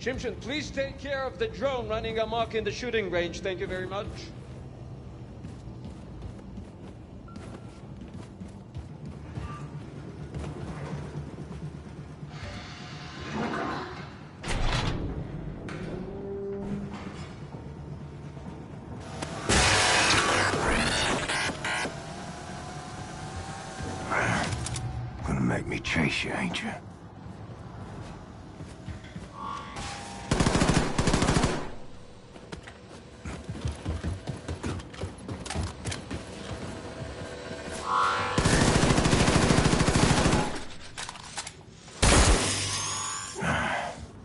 Shimshin, please take care of the drone running amok in the shooting range. Thank you very much. Gonna make me chase you, ain't you?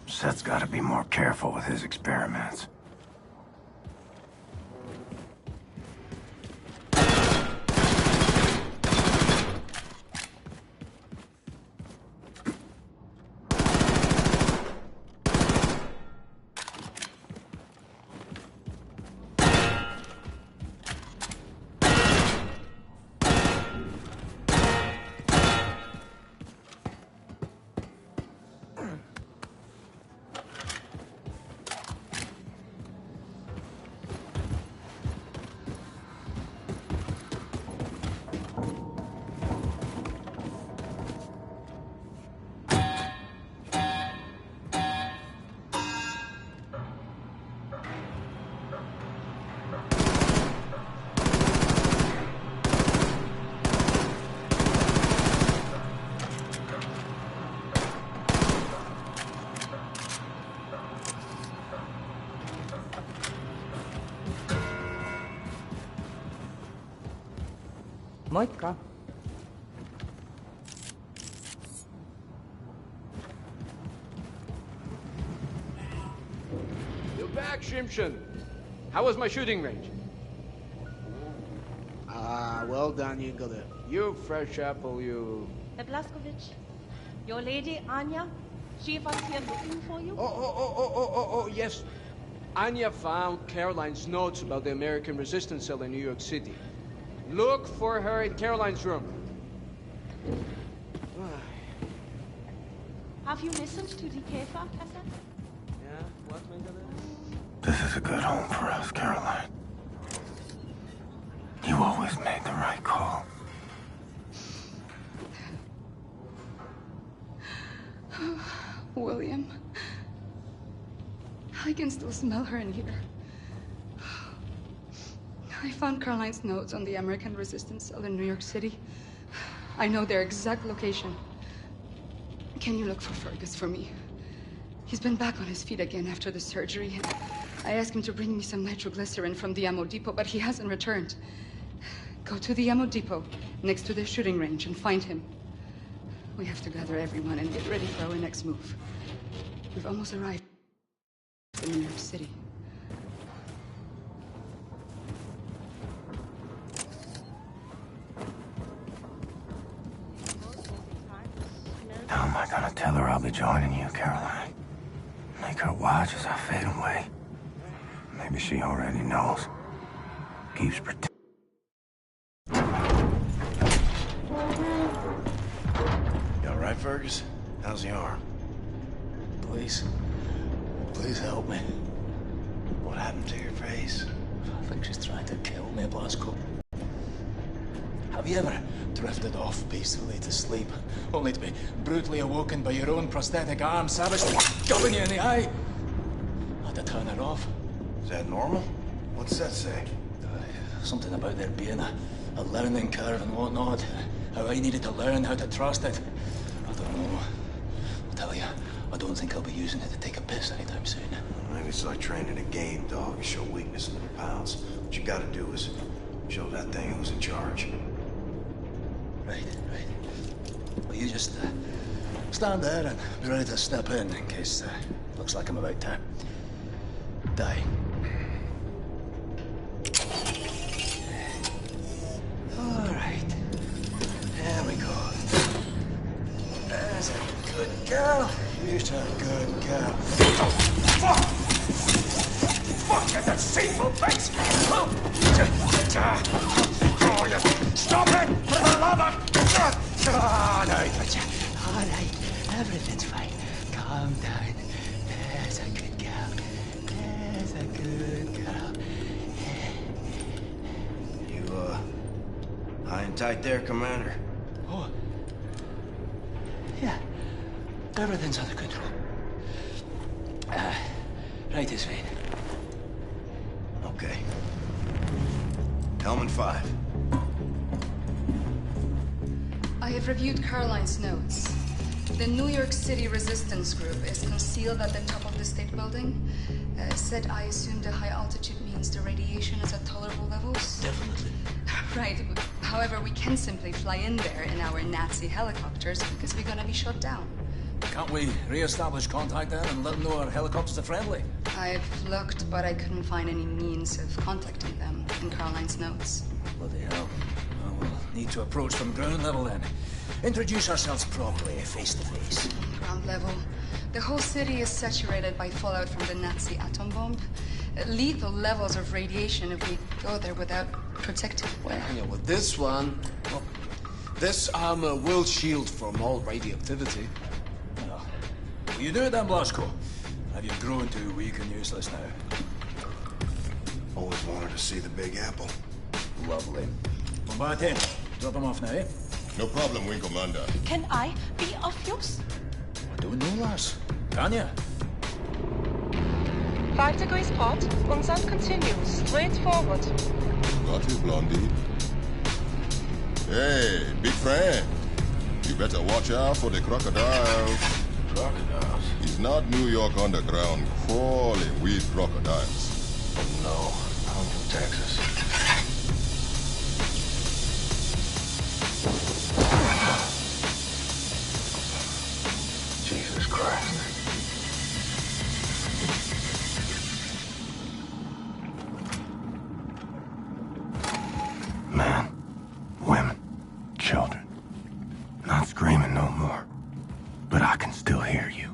Seth's gotta be more careful with his experiments. Moikka. You're back, Shimshin. How was my shooting range? Well done, you got it. You fresh apple, you... Herr Blaskowitz, your lady, Anya, she was here looking for you? Oh, yes. Anya found Caroline's notes about the American resistance cell in New York City. Look for her in Caroline's room. Have you listened to the Käfer cassette? Yeah, what, This is a good home for us, Caroline. You always made the right call. William. I can still smell her in here. I found Caroline's notes on the American resistance cell in New York City. I know their exact location. Can you look for Fergus for me? He's been back on his feet again after the surgery. I asked him to bring me some nitroglycerin from the ammo depot, but he hasn't returned. Go to the ammo depot next to the shooting range and find him. We have to gather everyone and get ready for our next move. We've almost arrived in New York City. How am I gonna tell her I'll be joining you, Caroline? Make her watch as I fade away. Maybe she already knows. Keeps pretending. You all right, Fergus? How's the arm? Please help me. What happened to your face? I think she's trying to kill me, Blasco. Have you ever drifted off peacefully to sleep, only to be brutally awoken by your own prosthetic arm savagely gubbing you in the eye? I had to turn it off. Is that normal? What's that say? Something about there being a learning curve and whatnot. How I needed to learn how to trust it. I don't know. I'll tell you, I don't think I'll be using it to take a piss anytime soon. Maybe it's like training a game dog. You show weakness in the pounds. What you gotta do is show that thing who's in charge. Right. Well, you just stand there and be ready to step in case looks like I'm about to die. All right. There we go. There's a good girl. You're a good girl. Fuck! Fuck, you deceitful bitch! Oh, you stop it! For the love of... Oh, no, all right, everything's fine. Calm down. There's a Looking tight there, Commander. Oh. Yeah. Everything's under control. Right this way. Okay. Hellman 5. I have reviewed Caroline's notes. The New York City resistance group is concealed at the top of the state building. Said I assume the high altitude means the radiation is at tolerable levels? Definitely. Right. However, we can simply fly in there in our Nazi helicopters because we're gonna be shot down. Can't we re-establish contact then and let them know our helicopters are friendly? I've looked, but I couldn't find any means of contacting them in Caroline's notes. Bloody hell. Well, we'll need to approach from ground level then. Introduce ourselves properly, face to face. Ground level. The whole city is saturated by fallout from the Nazi atom bomb. Lethal levels of radiation if we go there without protective wear. Yeah, well, this one... Well, this armor will shield from all radioactivity. Well, will you do it then, Blasco? Have you grown too weak and useless now? Always wanted to see the Big Apple. Lovely. Well, by 10. Drop him off now, eh? No problem, Wing Commander. Can I be of use? I don't know, Lars. Can ya? 5 degrees port, unsend continue, straight forward. Got you, Blondie. Hey, big friend. You better watch out for the crocodiles. Crocodiles? It's not New York underground crawling with crocodiles. Oh, no. I'm from Texas. Jesus Christ. Men, women, children. Not screaming no more. But I can still hear you.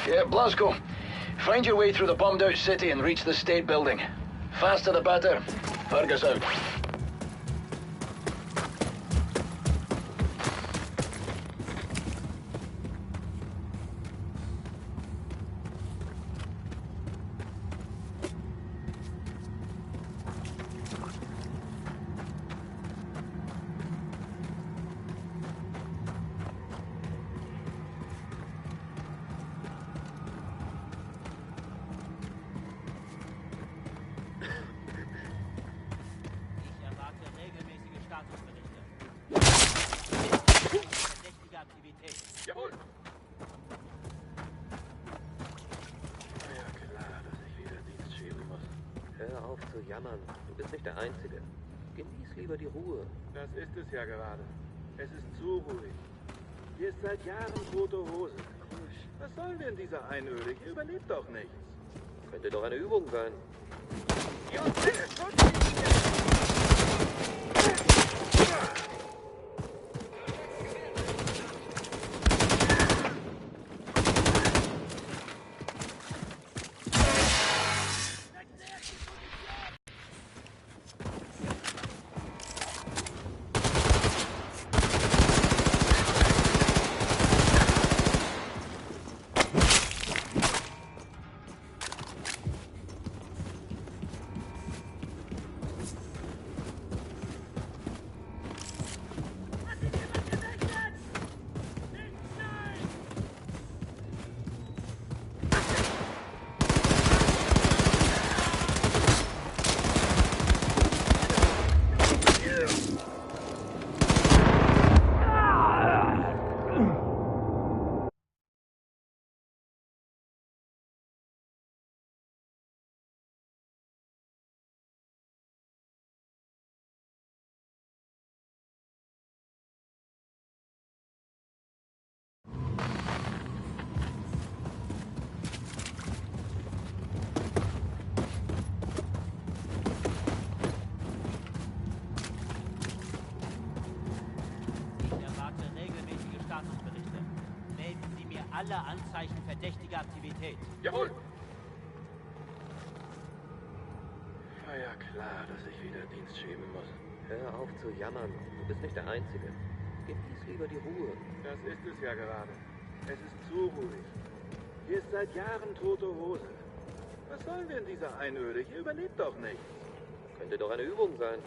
Yeah, Blasco. Find your way through the bombed-out city and reach the state building. Faster the better. Fergus out. Hör auf zu jammern. Du bist nicht der Einzige. Genieß lieber die Ruhe. Das ist es ja gerade. Es ist zu ruhig. Hier ist seit Jahren tote Hose. Was soll denn dieser Einölig? Er überlebt doch nichts. Könnte doch eine Übung sein. alle Anzeichen verdächtiger Aktivität. Jawohl! War ja klar, dass ich wieder Dienst schieben muss. Hör auf zu jammern. Du bist nicht der Einzige. Genieß lieber die Ruhe. Das ist es ja gerade. Es ist zu ruhig. Hier ist seit Jahren tote Hose. Was sollen wir in dieser Einöde? Hier überlebt doch nichts. Könnte doch eine Übung sein.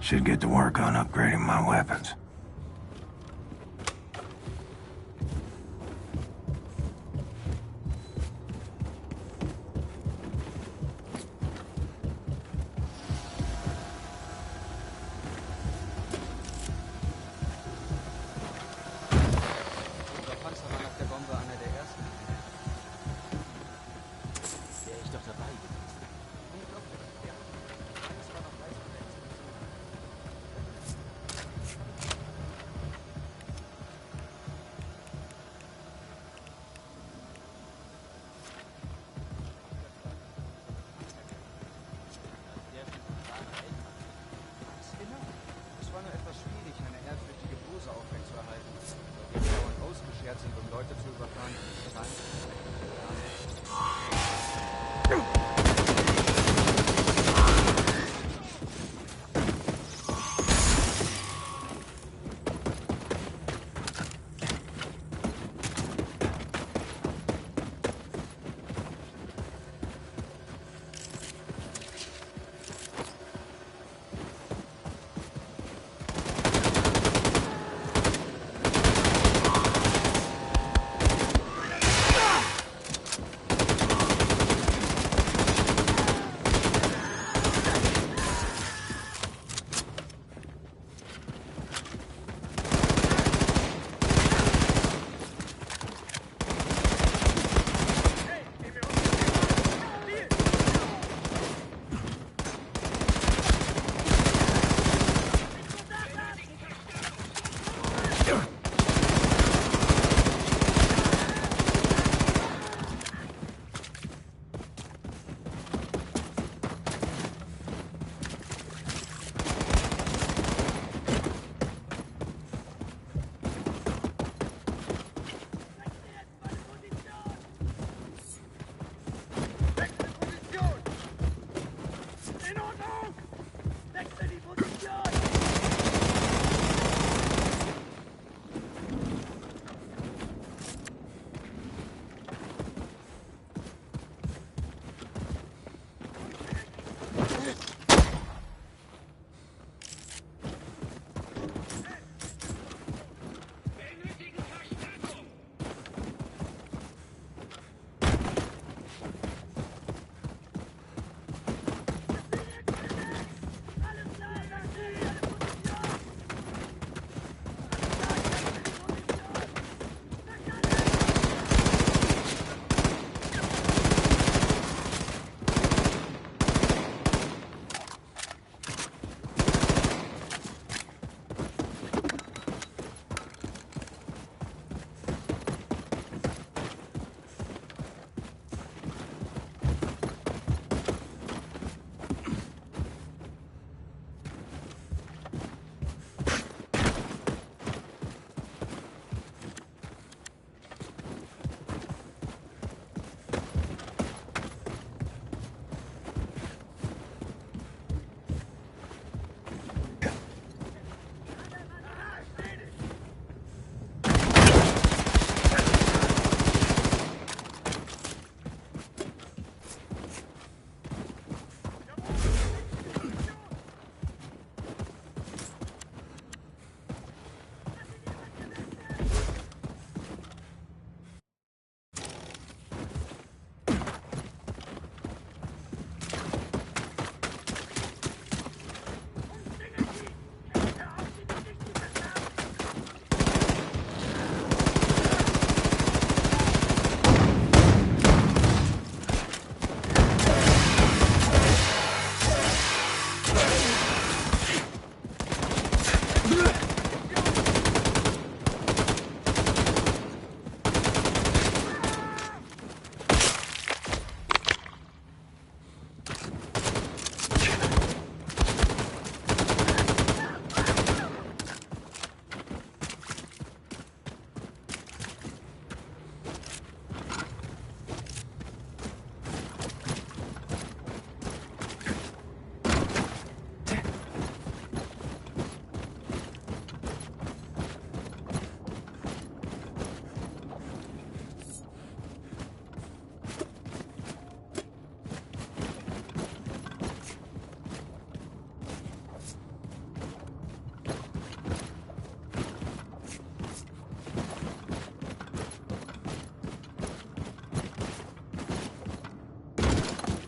Should get to work on upgrading my weapons.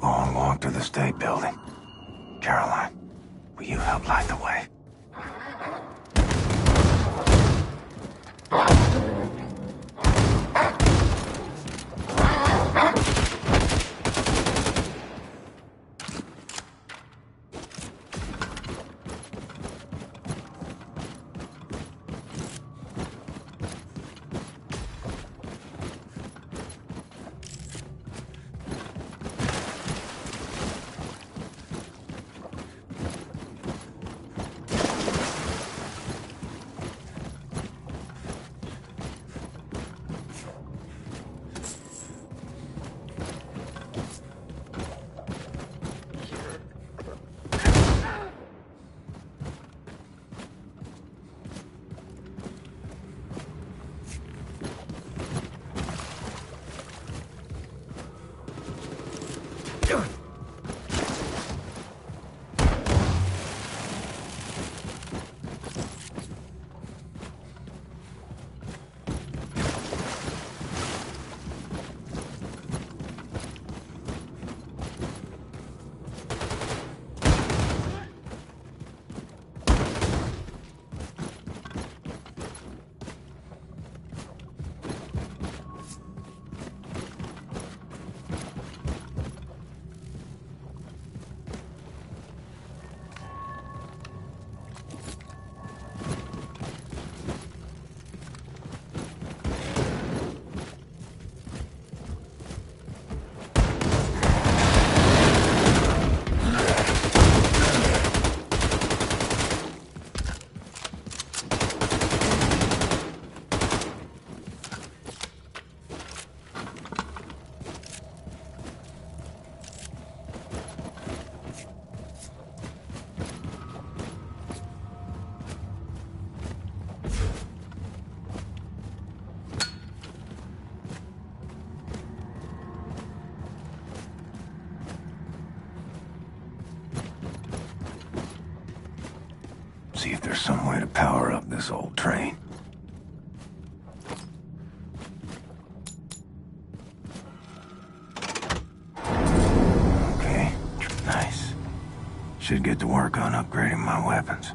long walk to the state building. Caroline, will you help light the way? See if there's some way to power up this old train. Okay, nice. Should get to work on upgrading my weapons.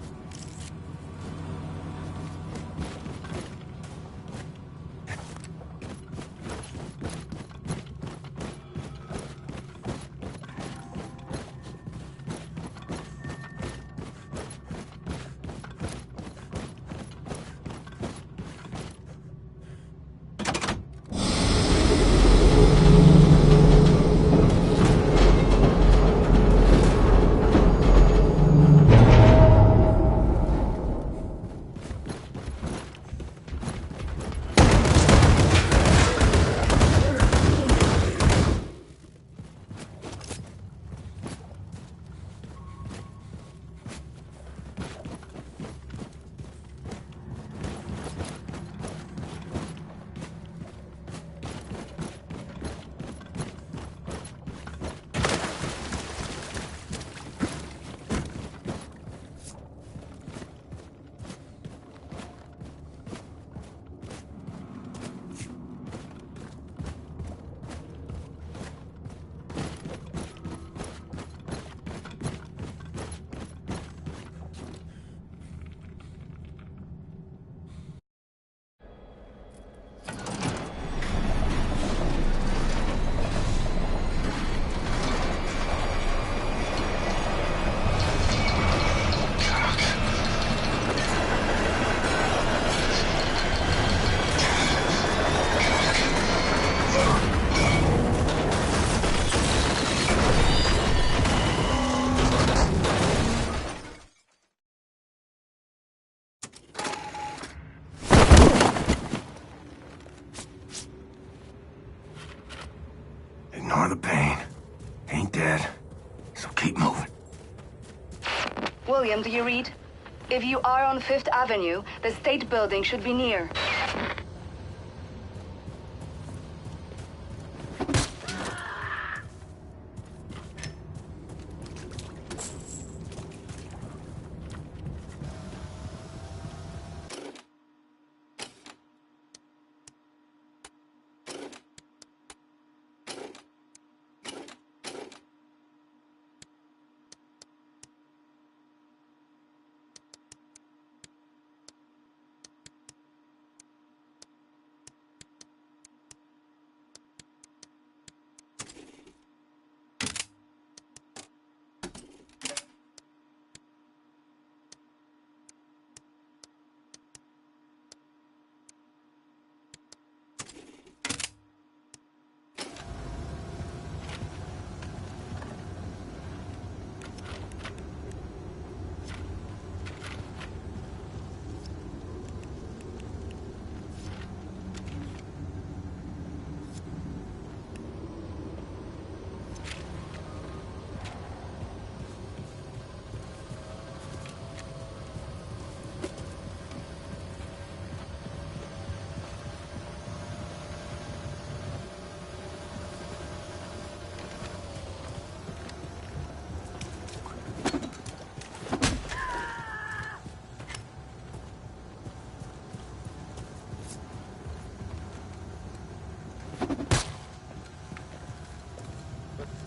Ignore the pain. Ain't dead. So keep moving. William, do you read? If you are on 5th Avenue, the state building should be near.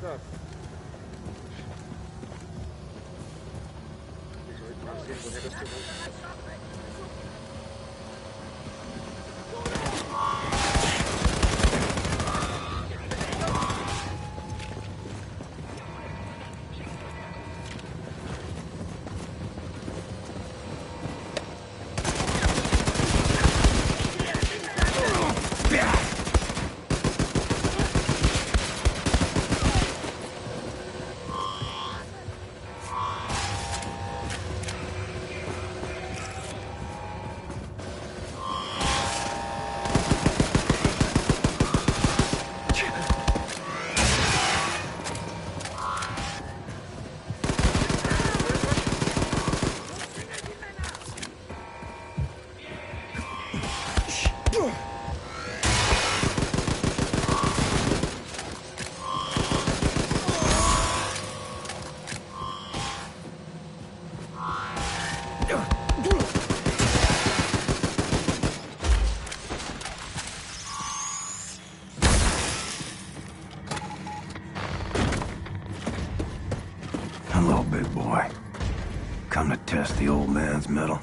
das? Wir sollten mal sehen, woher das Geräusch kommt. Hello, big boy. Come to test the old man's mettle.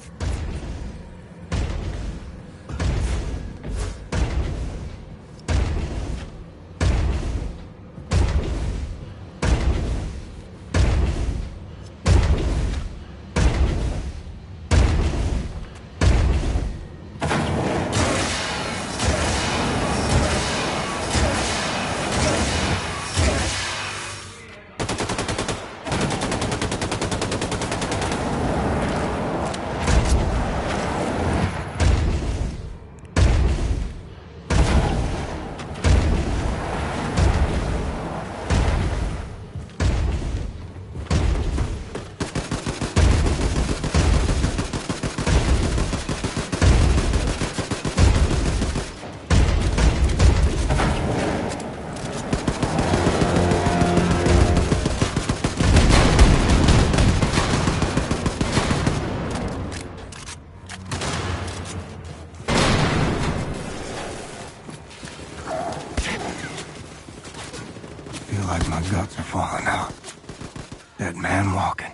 Feel like my guts are falling out. That man walking.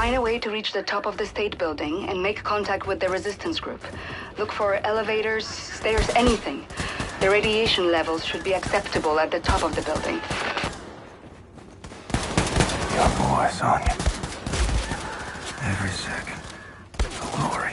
Find a way to reach the top of the state building and make contact with the resistance group. Look for elevators, stairs, anything. The radiation levels should be acceptable at the top of the building. Your boy's on you. Every second. Glory.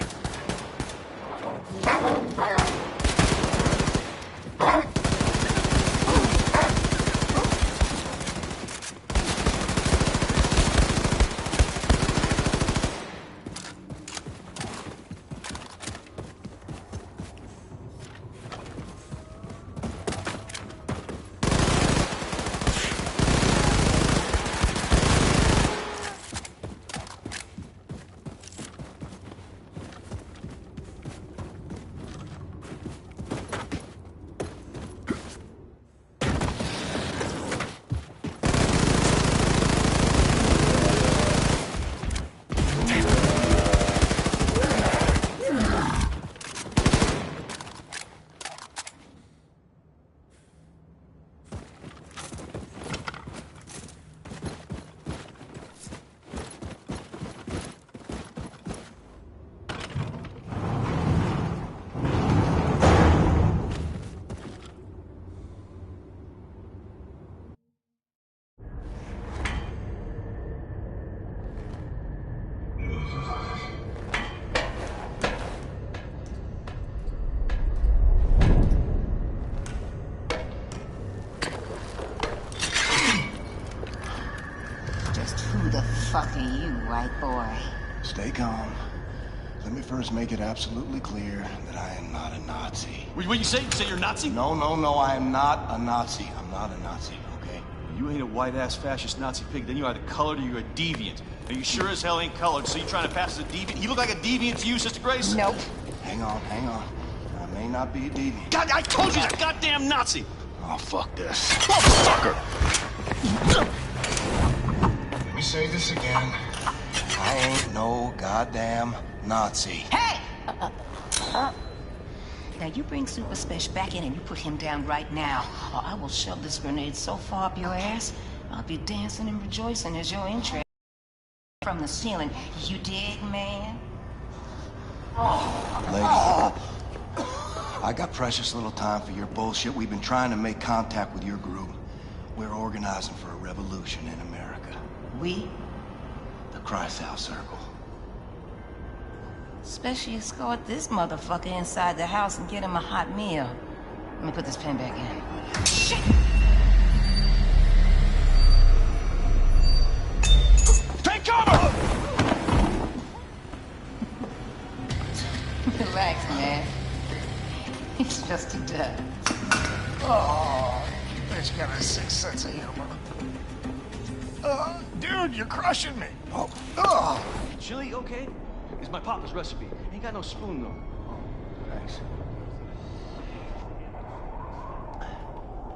Fuck are you, white boy? Stay calm. Let me first make it absolutely clear that I am not a Nazi. What you say? You say you're a Nazi? No, I am not a Nazi. I'm not a Nazi, okay? You ain't a white-ass fascist Nazi pig, then you either colored or you're a deviant. Are you sure as hell ain't colored, so you trying to pass as a deviant? He look like a deviant to you, Sister Grace? Nope. Hang on. I may not be a deviant. God, I told you he's a goddamn Nazi! Oh, fuck this. Motherfucker! Let me say this again. I ain't no goddamn Nazi. Hey! Now you bring Super Special back in and you put him down right now, or I will shove this grenade so far up your ass, I'll be dancing and rejoicing as your interest from the ceiling. You dig, man? Lady, I got precious little time for your bullshit. We've been trying to make contact with your group. We're organizing for a revolution in America. We? The Kreisau Circle. Especially escort this motherfucker inside the house and get him a hot meal. Let me put this pen back in. Shit! Take cover! Relax, man. It's just a duck. Oh, bitch got a sick sense of humor. Dude, you're crushing me. Oh. Chili, okay? It's my papa's recipe. Ain't got no spoon, though. Thanks.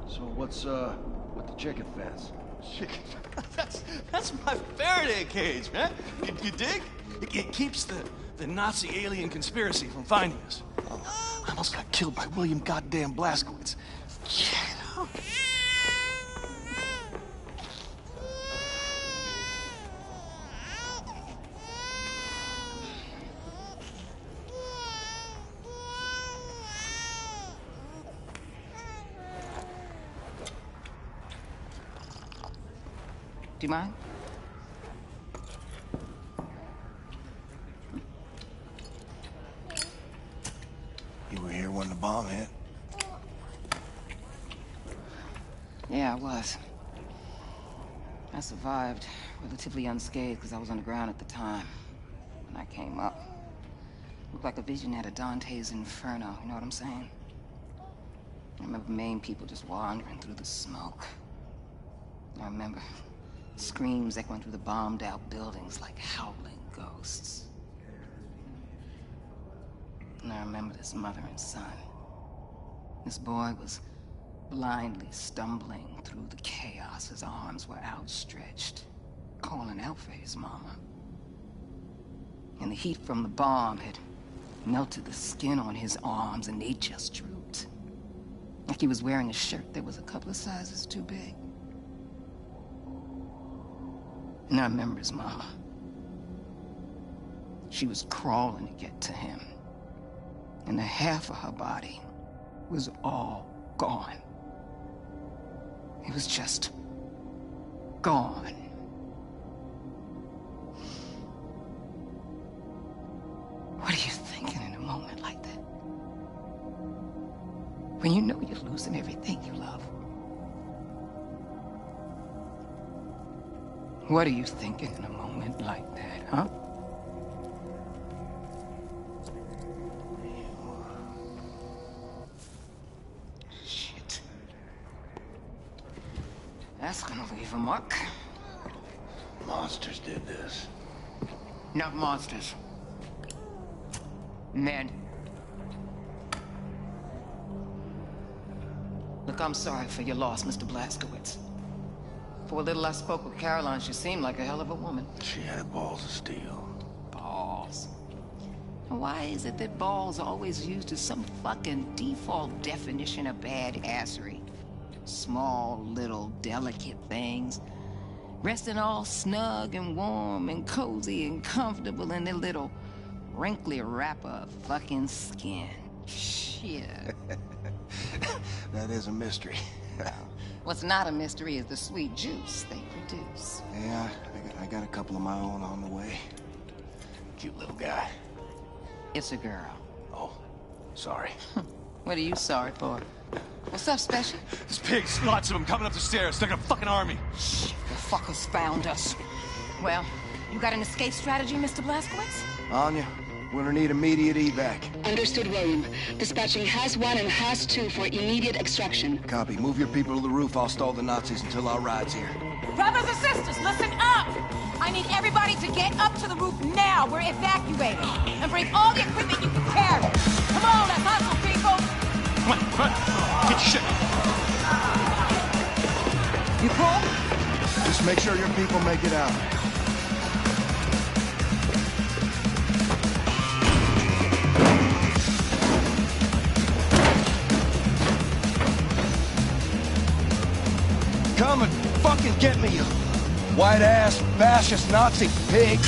So what's with the chicken fence? Chicken? That's my Faraday cage, man. You dig? It keeps the Nazi alien conspiracy from finding us. I almost got killed by William goddamn Blazkowicz. Yeah. Do you mind? You were here when the bomb hit? Yeah, I was. I survived, relatively unscathed, because I was underground at the time. When I came up, looked like a vision out of Dante's Inferno, you know what I'm saying? I remember Maine people just wandering through the smoke. I remember screams echoing through the bombed-out buildings like howling ghosts. And I remember this mother and son. This boy was blindly stumbling through the chaos. His arms were outstretched, calling out for his mama. And the heat from the bomb had melted the skin on his arms, and they just drooped. Like he was wearing a shirt that was a couple of sizes too big. And I remember his mama. She was crawling to get to him. And the half of her body was all gone. It was just gone. What are you thinking in a moment like that? When you know you're losing everything you love? What are you thinking in a moment like that, huh? Shit. That's gonna leave a mark. Monsters did this. Not monsters. Men. Look, I'm sorry for your loss, Mr. Blazkowicz. For a little I spoke with Caroline, she seemed like a hell of a woman. She had balls of steel. Balls. Why is it that balls are always used as some fucking default definition of badassery? Small, little, delicate things. Resting all snug and warm and cozy and comfortable in their little wrinkly wrapper of fucking skin. Shit. That is a mystery. What's not a mystery is the sweet juice they produce. Yeah, I got a couple of my own on the way. Cute little guy. It's a girl. Oh, sorry. What are you sorry for? What's up, Special? There's pigs, lots of them coming up the stairs. They're like a fucking army. Shit, the fuckers found us. Well, you got an escape strategy, Mr. Blazkowicz? Anya, we're gonna need immediate evac. Understood, William. Dispatching Has 1 and Has 2 for immediate extraction. Copy. Move your people to the roof. I'll stall the Nazis until our ride's here. Brothers and sisters, listen up! I need everybody to get up to the roof now. We're evacuating. And bring all the equipment you can carry. Come on, let's hustle, people! Come on, get your shit. You cool? Just make sure your people make it out. Come and fucking get me, you white-ass, fascist Nazi pig!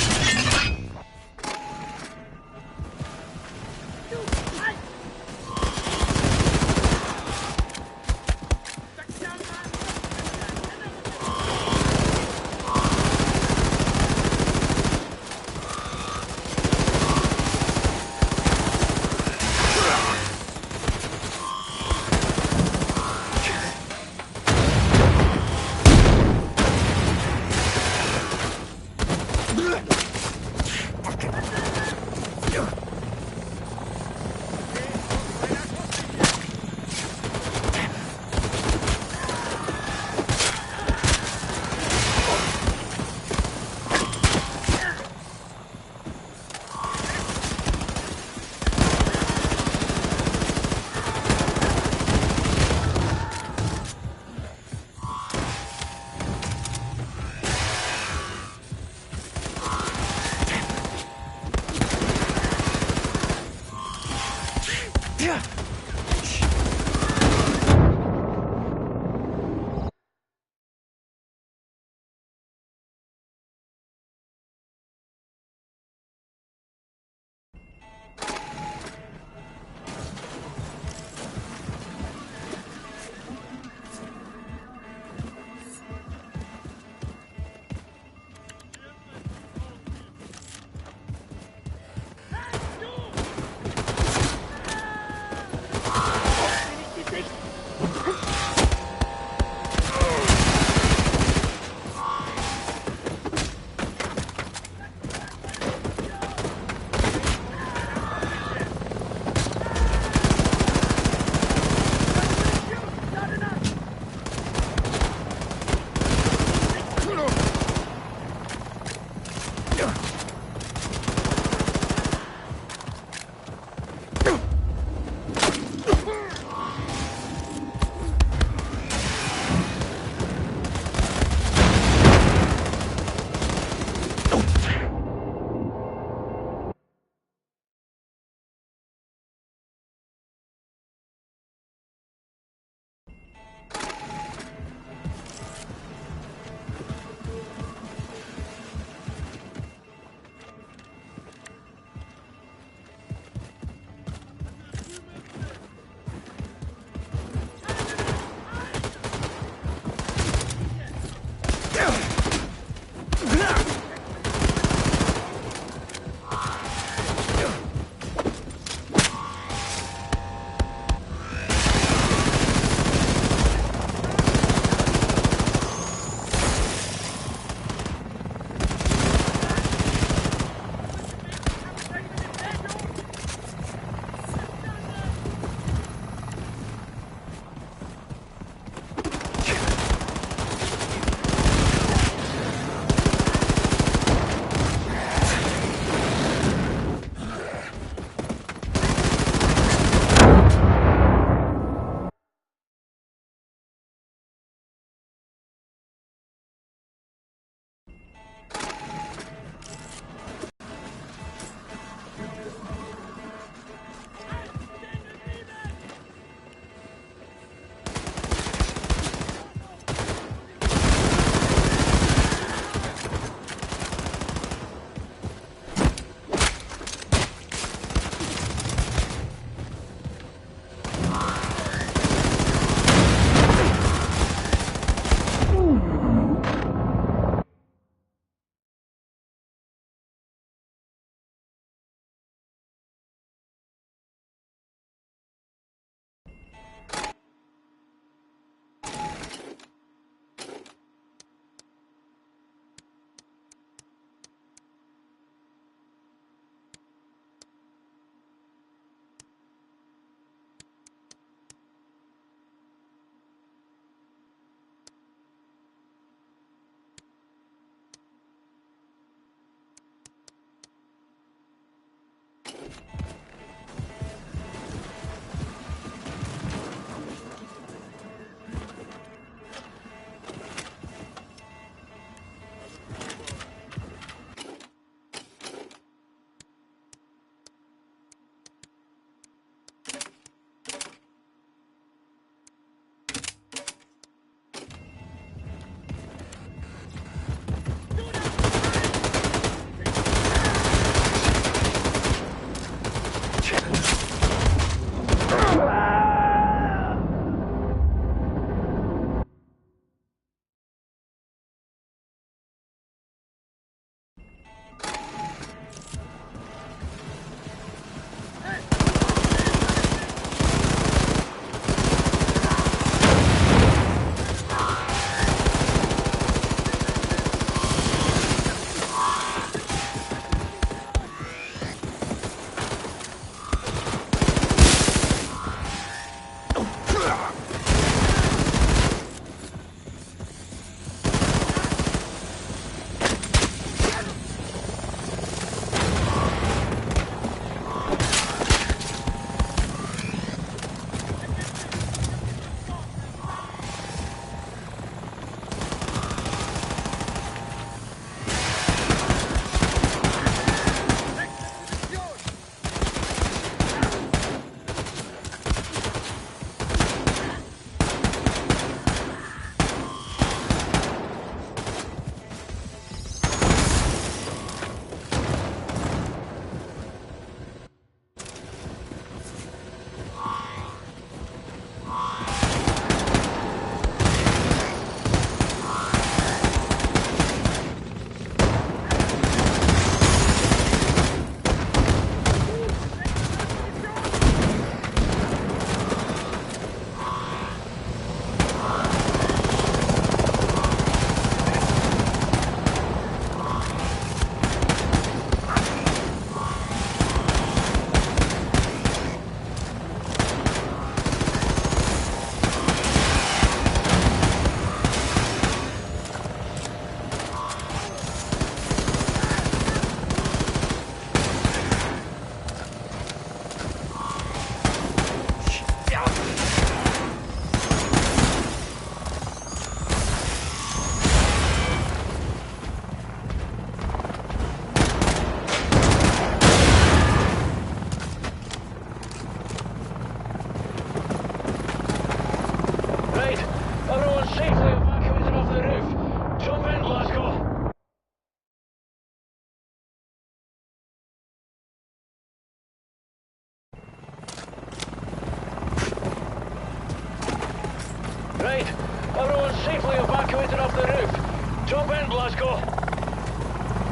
safely evacuated off the roof. Drop in, Blasco.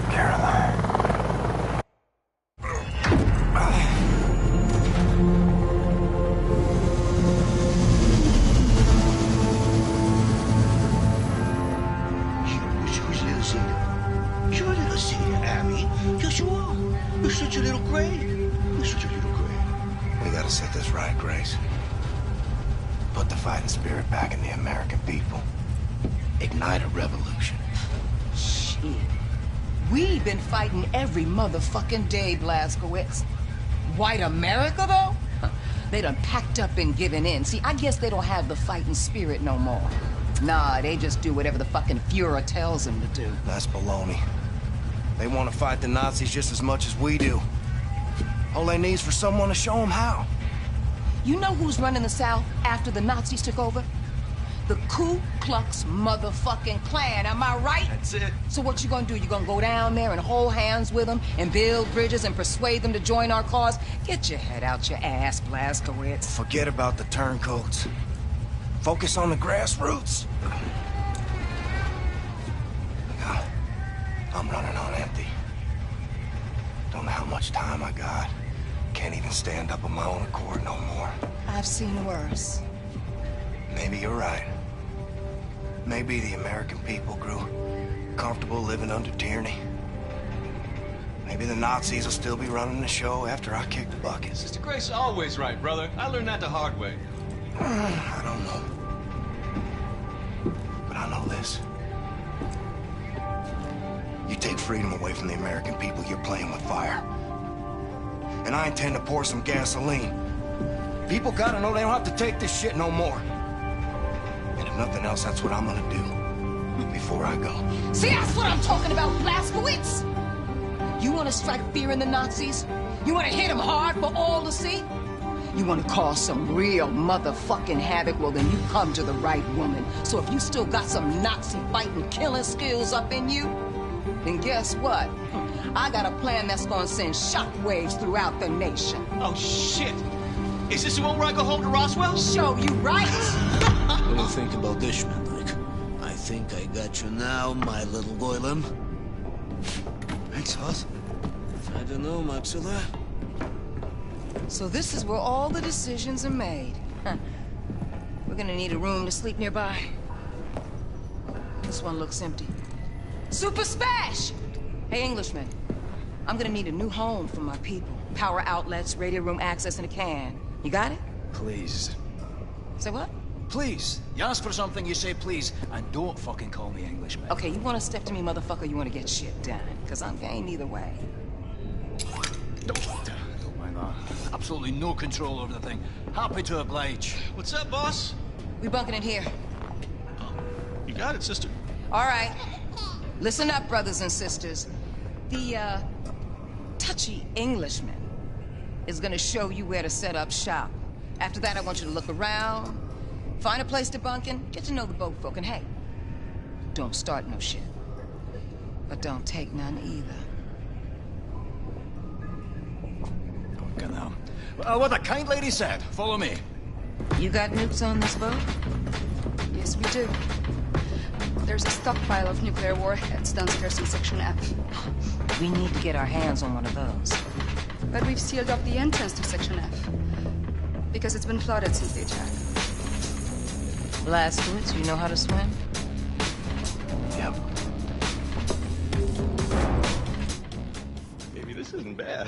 Caroline. Sure, little Cedar, Abby. Yes, you are. You're such a little gray. You're such a little gray. We gotta set this right, Grace. Put the fighting spirit back in the American people. Ignite a revolution. Shit. We've been fighting every motherfucking day, Blazkowicz. White America, though? They done packed up and given in. See, I guess they don't have the fighting spirit no more. Nah, they just do whatever the fucking Fuhrer tells them to do. That's baloney. They want to fight the Nazis just as much as we do. All they need is for someone to show them how. You know who's running the South after the Nazis took over? The Ku Klux motherfucking Klan, am I right? That's it. So what you gonna do? You gonna go down there and hold hands with them and build bridges and persuade them to join our cause? Get your head out your ass, Blazkowicz. Forget about the turncoats. Focus on the grassroots. I'm running on empty. Don't know how much time I got. Can't even stand up on my own accord no more. I've seen worse. Maybe you're right. Maybe the American people grew comfortable living under tyranny. Maybe the Nazis will still be running the show after I kick the bucket. Sister Grace is always right, brother. I learned that the hard way. I don't know. But I know this. You take freedom away from the American people, you're playing with fire. And I intend to pour some gasoline. People gotta know they don't have to take this shit no more. And if nothing else, that's what I'm gonna do before I go. See, that's what I'm talking about, Blazkowicz! You want to strike fear in the Nazis? You want to hit them hard for all to see? You want to cause some real motherfucking havoc? Well, then you come to the right woman. So if you still got some Nazi fighting, killing skills up in you, then guess what? I got a plan that's gonna send shockwaves throughout the nation. Oh, shit! Is this the one where I go home to Roswell? Show you right! What do you think about this, Mendlik? I think I got you now, my little Goylem. Thanks, Hoss. I don't know, Maxilla. So this is where all the decisions are made. Huh. We're gonna need a room to sleep nearby. This one looks empty. Super Spash! Hey, Englishman. I'm gonna need a new home for my people. Power outlets, radio room access, and a can. You got it? Please. Say what? Please. You ask for something, you say please, and don't fucking call me Englishman. Okay, you wanna step to me, motherfucker, you wanna get shit done. Because I'm game either way. Don't mind that. Absolutely no control over the thing. Happy to oblige. What's up, boss? We bunking it here. Oh, you got it, sister. All right. Listen up, brothers and sisters. The, touchy Englishman is gonna show you where to set up shop. After that, I want you to look around, find a place to bunk in, get to know the boat folk, and hey, don't start no shit. But don't take none either. Fucking hell. What the kind lady said. Follow me. You got nukes on this boat? Yes, we do. There's a stockpile of nuclear warheads downstairs in Section F. We need to get our hands on one of those. But we've sealed off the entrance to Section F. Because it's been flooded since the attack. Blazkowicz, you know how to swim? Yep. Maybe this isn't bad.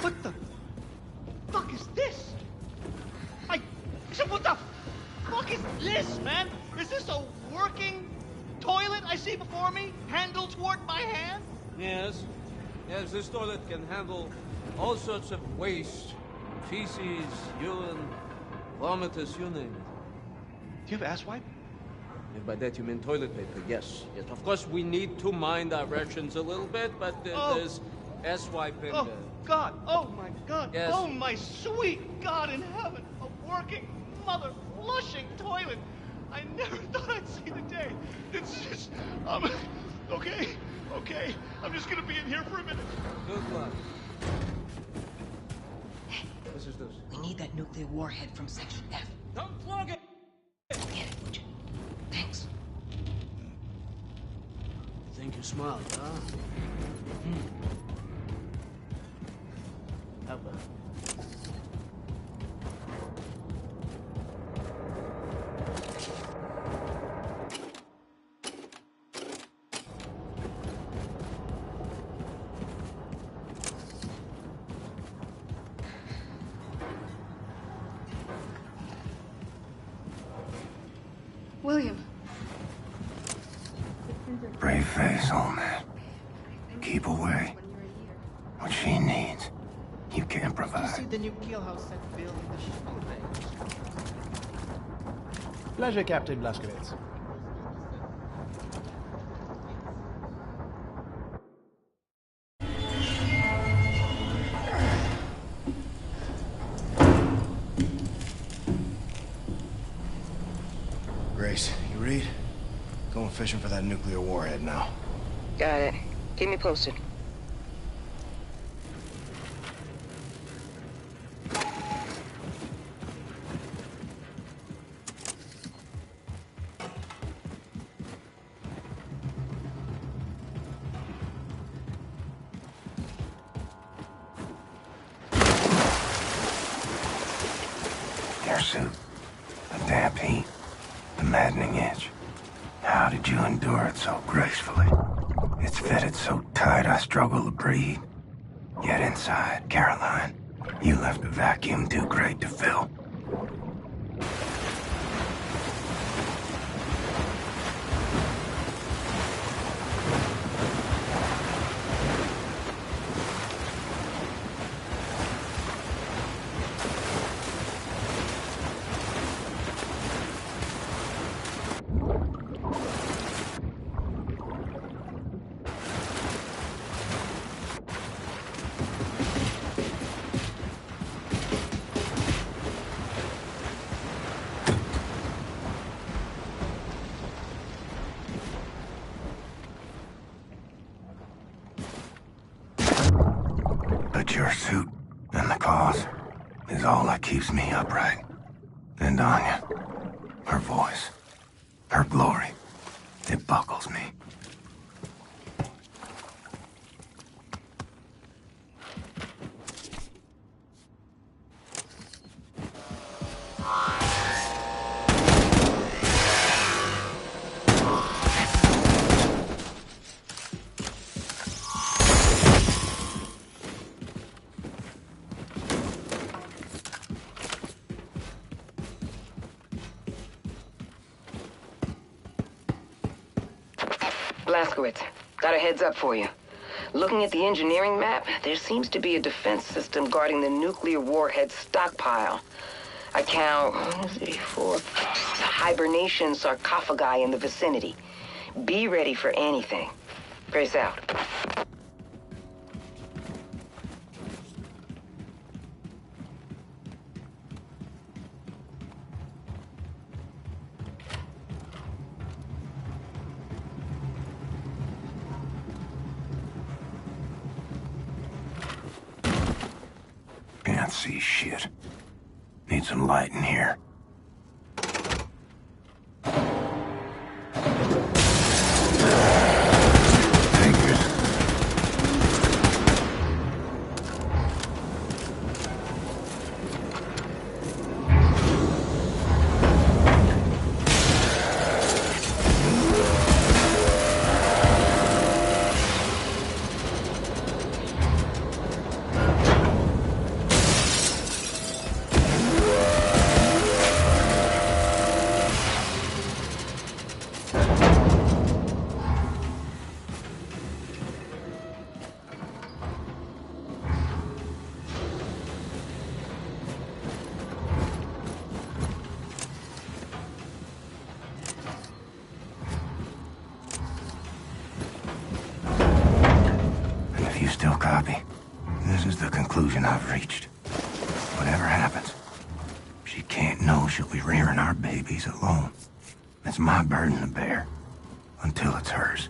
What the fuck is this? What the fuck is this, man? Is this a working toilet I see before me? Handle toward my hand? Yes. Yes, this toilet can handle all sorts of waste. Feces, urine, vomitus, you name it. Do you have ass wipe? If by that you mean toilet paper, yes. Yes, of course we need to mind our rations a little bit, but there's S-wipe in Oh, there. God. Oh, my God. Yes. Oh, my sweet God in heaven. A working, mother-flushing toilet. I never thought I'd see the day. It's just, okay. I'm just gonna be in here for a minute. Good luck. This is this. We need that nuclear warhead from Section F. Don't plug it! too smart, huh? How about? William. Brave face, old man. Keep away. What she needs, you can't Did you provide. see the new Kielhaus set building the ship Pleasure, Captain Blazkowicz. Grace, you read? Going fishing for that nuclear warhead now. Got it. Keep me posted. Your suit, the damp heat, the maddening itch. How did you endure it so gracefully? It's fitted so tight I struggle to breathe. Yet inside, Caroline, you left a vacuum too great to fill. But your suit and the cause is all that keeps me upright. And Anya, her voice, her glory, it buckles me. Blazkowicz, got a heads up for you. Looking at the engineering map, there seems to be a defense system guarding the nuclear warhead stockpile. I count 1, 2, 3, 4 hibernation sarcophagi in the vicinity. Be ready for anything. Grace out. Can't see shit. Need some light in here. You still copy? This is the conclusion I've reached. Whatever happens, she can't know she'll be rearing our babies alone. It's my burden to bear, until it's hers.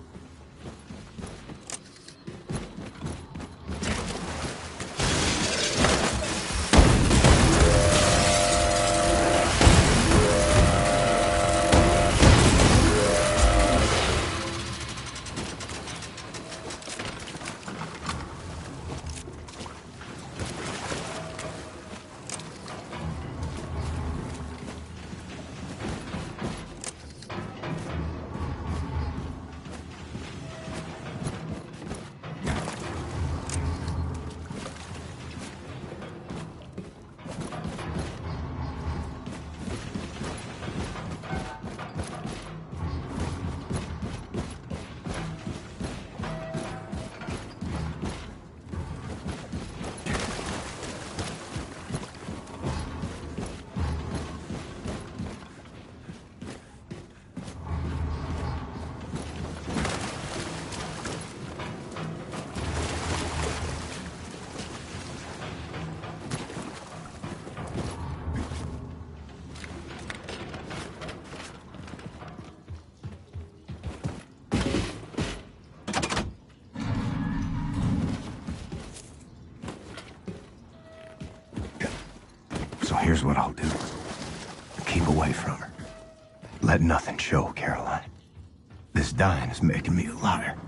So here's what I'll do. Keep away from her. Let nothing show, Caroline. This dying is making me a liar.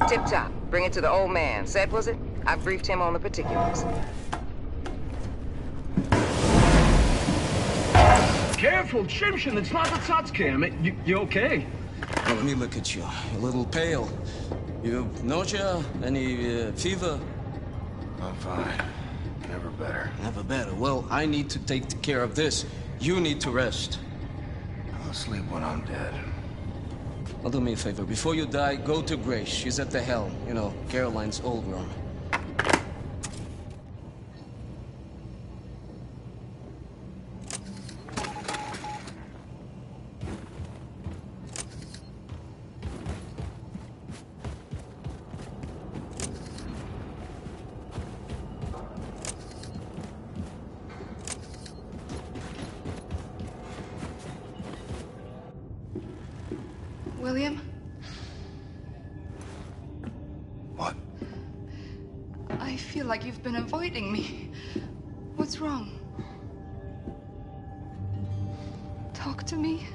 Tip-top. Bring it to the old man. Set, was it? I briefed him on the particulars. Careful, Chimshin, it's not the Tatsuki. You okay? Well, let me look at you. You're a little pale. You nausea? Any fever? I'm fine. Never better. Never better. Well, I need to take care of this. You need to rest. I'll sleep when I'm dead. Well, do me a favor. Before you die, go to Grace. She's at the helm. You know, Caroline's old room. William? What? I feel like you've been avoiding me. What's wrong? Talk to me.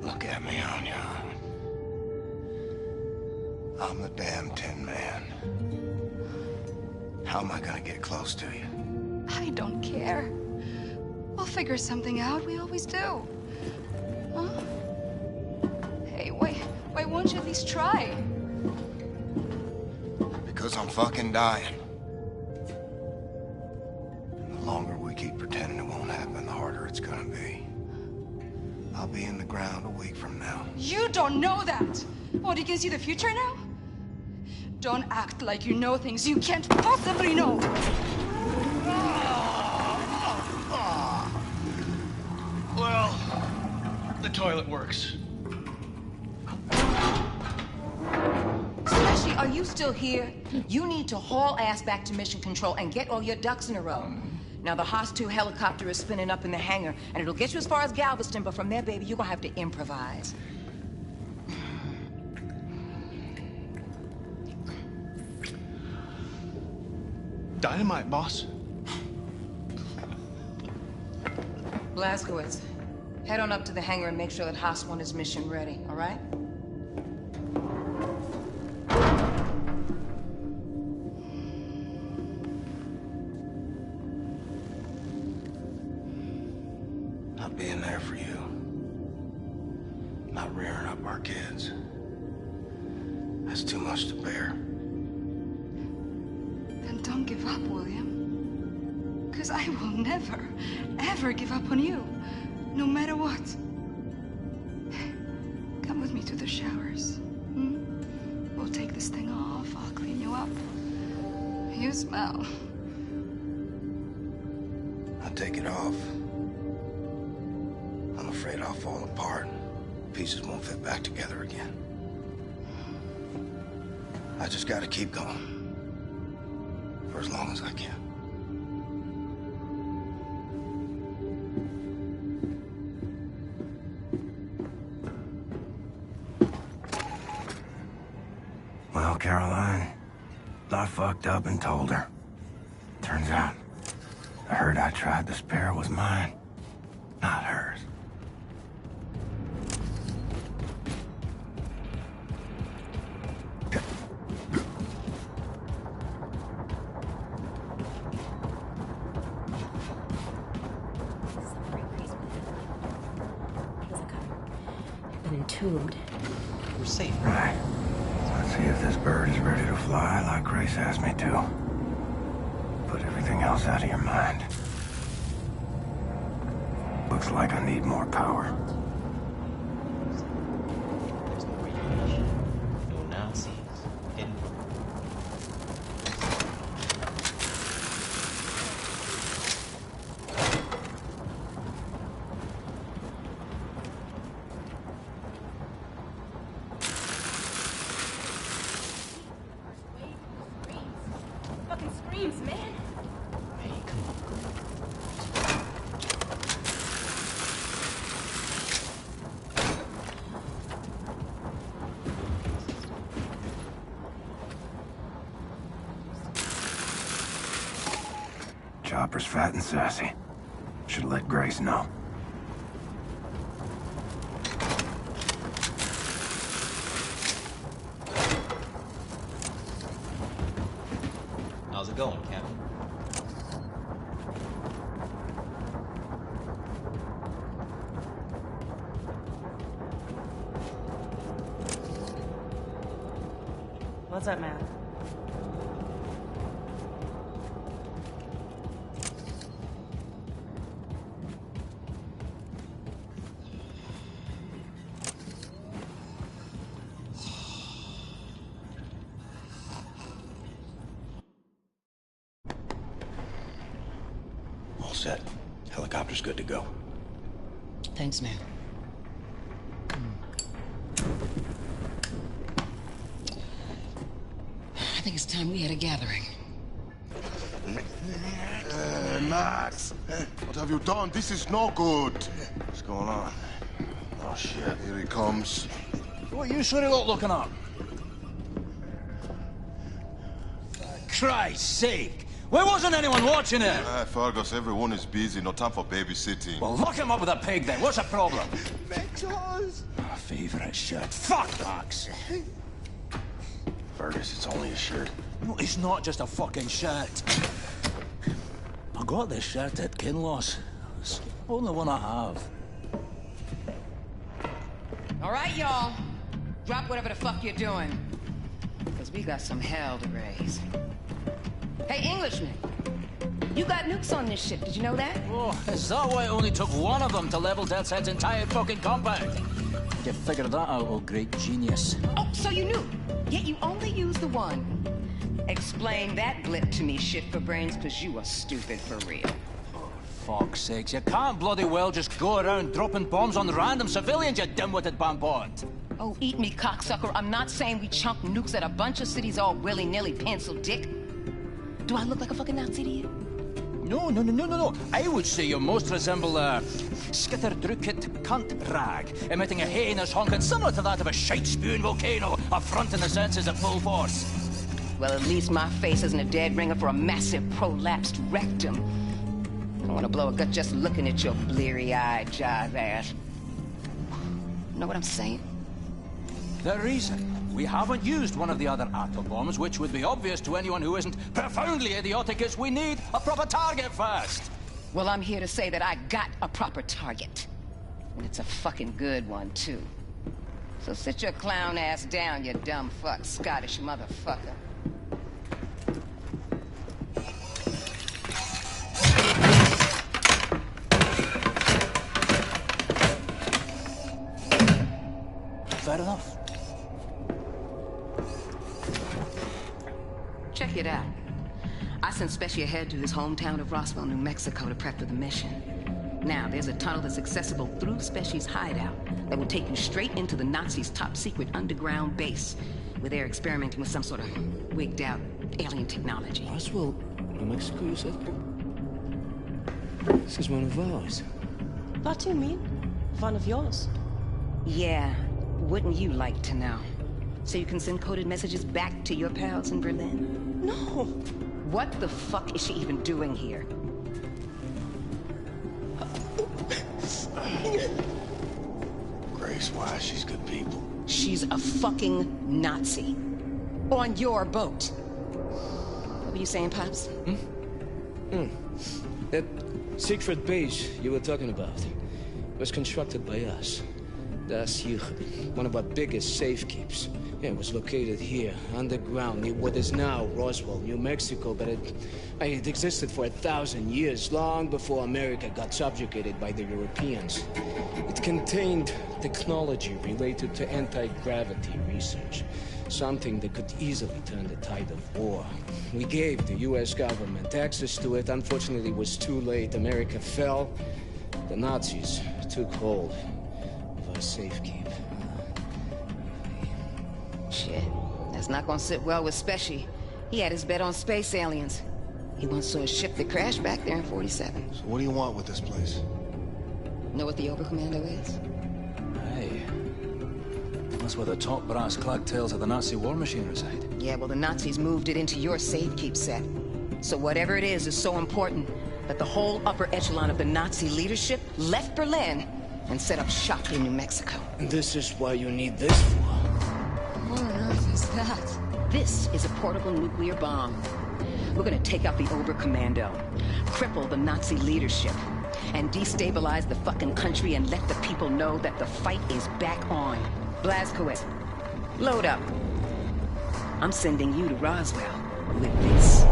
Look at me, Anya. I'm the damn Tin Man. How am I gonna get close to you? I don't care. We'll figure something out. We always do. Huh? Hey, why won't you at least try? Because I'm fucking dying. The longer we keep pretending it won't happen, the harder it's gonna be. I'll be in the ground a week from now. You don't know that! What, you can see the future now? Don't act like you know things you can't possibly know! Well, the toilet works. Slashy, are you still here? You need to haul ass back to Mission Control and get all your ducks in a row. Now, the Haas 2 helicopter is spinning up in the hangar, and it'll get you as far as Galveston, but from there, baby, you're gonna have to improvise. Dynamite, boss. Blazkowicz, head on up to the hangar and make sure that Haas 1 is mission ready, all right? Not being there for you. Not rearing up our kids. That's too much to bear. Then don't give up, William. Because I will never, ever give up on you. No matter what. Come with me to the showers. Hmm? We'll take this thing off. I'll clean you up. You smell. I take it off. I'm afraid I'll fall apart. Pieces won't fit back together again. I just gotta keep going. For as long as I can. Well, Caroline, I fucked up and told her. Turns out, the hurt I tried to spare was mine, not hers. Entombed. We're safe. Right. Let's see if this bird is ready to fly like Grace asked me to. Put everything else out of your mind. Looks like I need more power. No Nazis. Fucking screams, man. Chopper's fat and sassy. Should let Grace know. How's it going, Captain? What's up, man? All set. Helicopter's good to go. Thanks, man. I think it's time we had a gathering. Max, what have you done? This is no good. What's going on? Oh, shit. Here he comes. What you sure lot looking up? Christ's sake! Why wasn't anyone watching it? Fergus, everyone is busy. No time for babysitting. Well, lock him up with a pig then. What's the problem? Mentos! My favorite shirt. Fuck, Max! Fergus, it's only a shirt. No, it's not just a fucking shirt. I got this shirt at Kinloss. It's the only one I have. All right, y'all. Drop whatever the fuck you're doing. Because we got some hell to raise. Hey, Englishman. You got nukes on this ship. Did you know that? Oh, is that why it only took one of them to level Death's entire fucking compound? You figured that out, oh great genius. Oh, so you knew? Yet you only use the one. Explain that blip to me, shit for brains, because you are stupid for real. Fuck's sakes, you can't bloody well just go around dropping bombs on random civilians, you dim-witted bambot. Oh, eat me, cocksucker. I'm not saying we chunk nukes at a bunch of cities all willy-nilly, pencil dick. Do I look like a fucking Nazi to you? No. I would say you most resemble a skitterdrukit cunt rag, emitting a heinous honking similar to that of a shite-spewing volcano, affronting the senses at full force. Well, at least my face isn't a dead ringer for a massive prolapsed rectum. I don't want to blow a gut just looking at your bleary-eyed jive ass. Know what I'm saying? The reason we haven't used one of the other atom bombs, which would be obvious to anyone who isn't profoundly idiotic, is we need a proper target first. Well, I'm here to say that I got a proper target. And it's a fucking good one, too. So sit your clown ass down, you dumb fuck, Scottish motherfucker. Fair enough. Check it out. I sent Specy ahead to his hometown of Roswell, New Mexico to prep for the mission. Now, there's a tunnel that's accessible through Specy's hideout that will take you straight into the Nazis' top-secret underground base, where they're experimenting with some sort of wigged-out alien technology. Roswell, New Mexico, you said? This is one of ours. What do you mean? One of yours? Yeah, wouldn't you like to know? So you can send coded messages back to your pals in Berlin? No. What the fuck is she even doing here? Grace, why? She's good people. She's a fucking Nazi. On your boat. What were you saying, Pops? That secret base you were talking about was constructed by us. Das Juche, one of our biggest safekeeps. Yeah, it was located here, underground, near what is now Roswell, New Mexico, but it existed for 1,000 years, long before America got subjugated by the Europeans. It contained technology related to anti-gravity research, something that could easily turn the tide of war. We gave the U.S. government access to it. Unfortunately, it was too late. America fell. The Nazis took hold of our safekeep. Shit, that's not gonna sit well with Specy. He had his bet on space aliens. He once saw a ship that crashed back there in 47. So what do you want with this place? Know what the Oberkommando is? Hey, that's where the top brass clad tails of the Nazi war machine reside. Yeah, well, the Nazis moved it into your safekeep set. So whatever it is so important that the whole upper echelon of the Nazi leadership left Berlin and set up shop in New Mexico. And this is why you need this for? What on earth is that? This is a portable nuclear bomb. We're gonna take out the Oberkommando, cripple the Nazi leadership, and destabilize the fucking country and let the people know that the fight is back on. Blazkowicz, load up. I'm sending you to Roswell with this.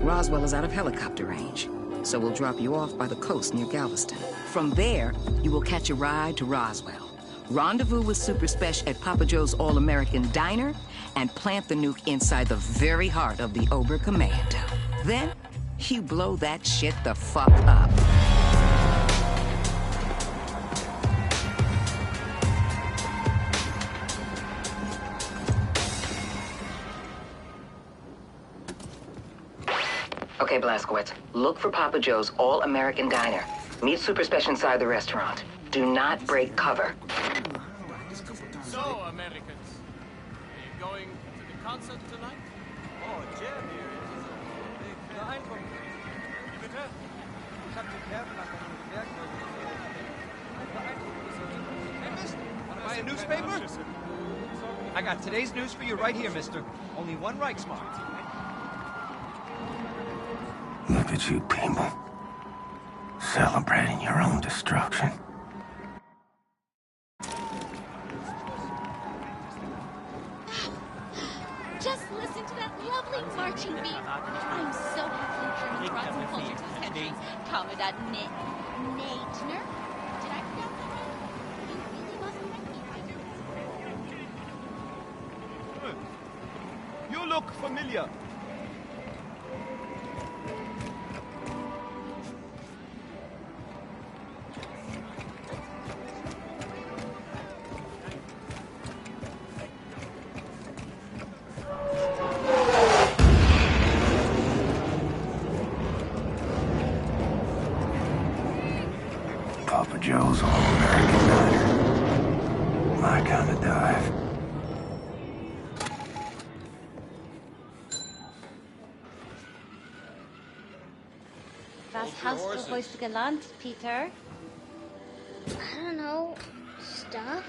Roswell is out of helicopter range, so we'll drop you off by the coast near Galveston. From there, you will catch a ride to Roswell. Rendezvous with Super Spesh at Papa Joe's All-American Diner, and plant the nuke inside the very heart of the Oberkommando. Then, you blow that shit the fuck up. Okay, Blazkowicz, look for Papa Joe's All-American Diner. Meet Super Spesh inside the restaurant. Do not break cover. So, Americans, are you going to the concert tonight? Oh, Jim here is a big guy from... Bitte? Ich hab die Kerben nach einem Werkzeug. Hey, mister, wanna buy a newspaper? I got today's news for you right here, mister. Only one Reichsmark. Look at you people. Celebrating your own destruction. Just listen to that lovely marching beat. I'm so happy German brought some culture to this country. Commandant Natner? Did I pronounce that right? You really wasn't right. look familiar. Papa Joe's All-American Diner. My kind of dive. Was hast du heute gelernt, Peter? I don't know. Stuff?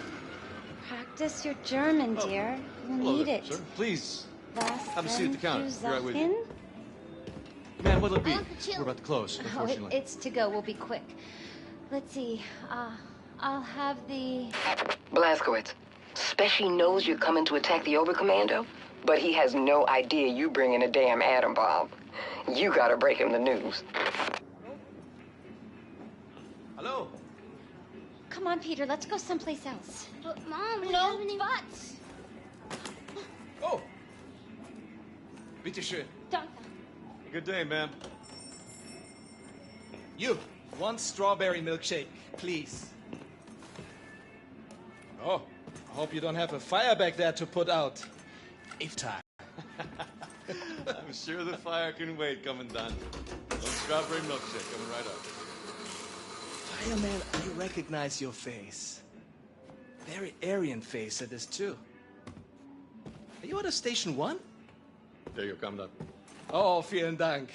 Practice your German, dear. You need it. Sir, please. Was Have a seat at the counter. du Be right with you. Sachen? Man, what'll it be? We're about to close, Oh, unfortunately. it's to go. We'll be quick. Let's see. I'll have the... Blazkowicz, Speshy knows you're coming to attack the Overcommando, but he has no idea you bringing a damn atom bomb. You gotta break him the news. Hello? Come on, Peter. Let's go someplace else. But, Mom, we No haven't even... buts. Oh! Bitte schön. Danke. Good day, ma'am. You, one strawberry milkshake, please. Oh, I hope you don't have a fire back there to put out. Iftar. I'm sure the fire can wait, Commandant. One strawberry milkshake coming right up. Fireman, I recognize your face. Very Aryan face it is, too. Are you out of Station 1? There you go, Commandant. Oh, vielen Dank.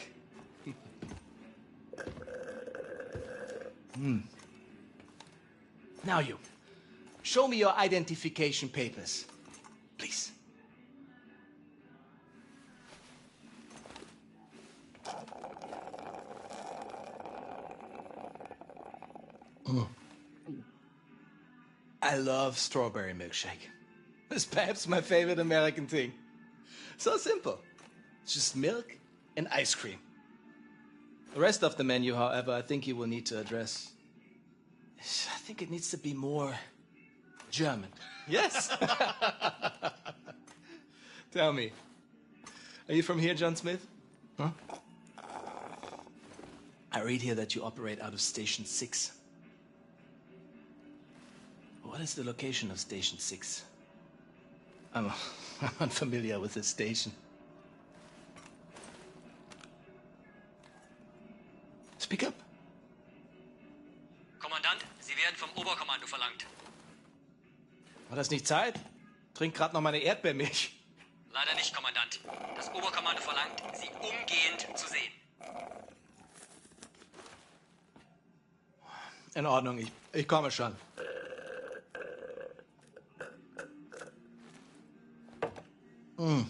Now you. Show me your identification papers. Please. I love strawberry milkshake. It's perhaps my favorite American thing. So simple. It's just milk and ice cream. The rest of the menu, however, I think you will need to address. I think it needs to be more German. Yes? Tell me, are you from here, John Smith? Huh? I read here that you operate out of Station 6. What is the location of Station 6? I'm unfamiliar with this station. Speak up. Kommandant, Sie werden vom Oberkommando verlangt. War das nicht Zeit? Trink grad noch meine Erdbeermilch. Leider nicht, Kommandant. Das Oberkommando verlangt, Sie umgehend zu sehen. In Ordnung, ich komme schon. Mein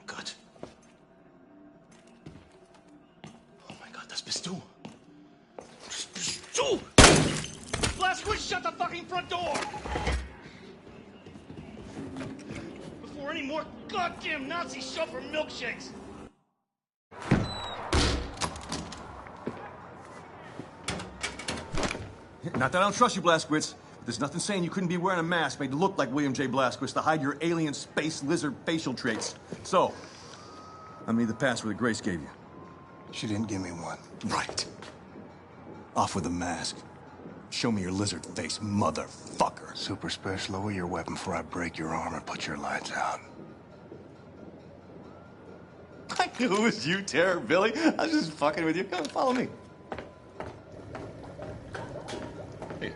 Gott. Oh mein Gott, das bist du. Das bist du! Blazkowicz, shut the fucking front door! Before any more goddamn Nazis show up for milkshakes! Not that I don't trust you, Blazkowicz, but there's nothing saying you couldn't be wearing a mask made to look like William J. Blazkowicz to hide your alien space lizard facial traits. So, I need the password that Grace gave you. She didn't give me one. Right. Off with the mask. Show me your lizard face, motherfucker. Super Special, lower your weapon before I break your arm or put your lights out. I knew it was you, Terror Billy. I was just fucking with you. Come on, follow me. Hey.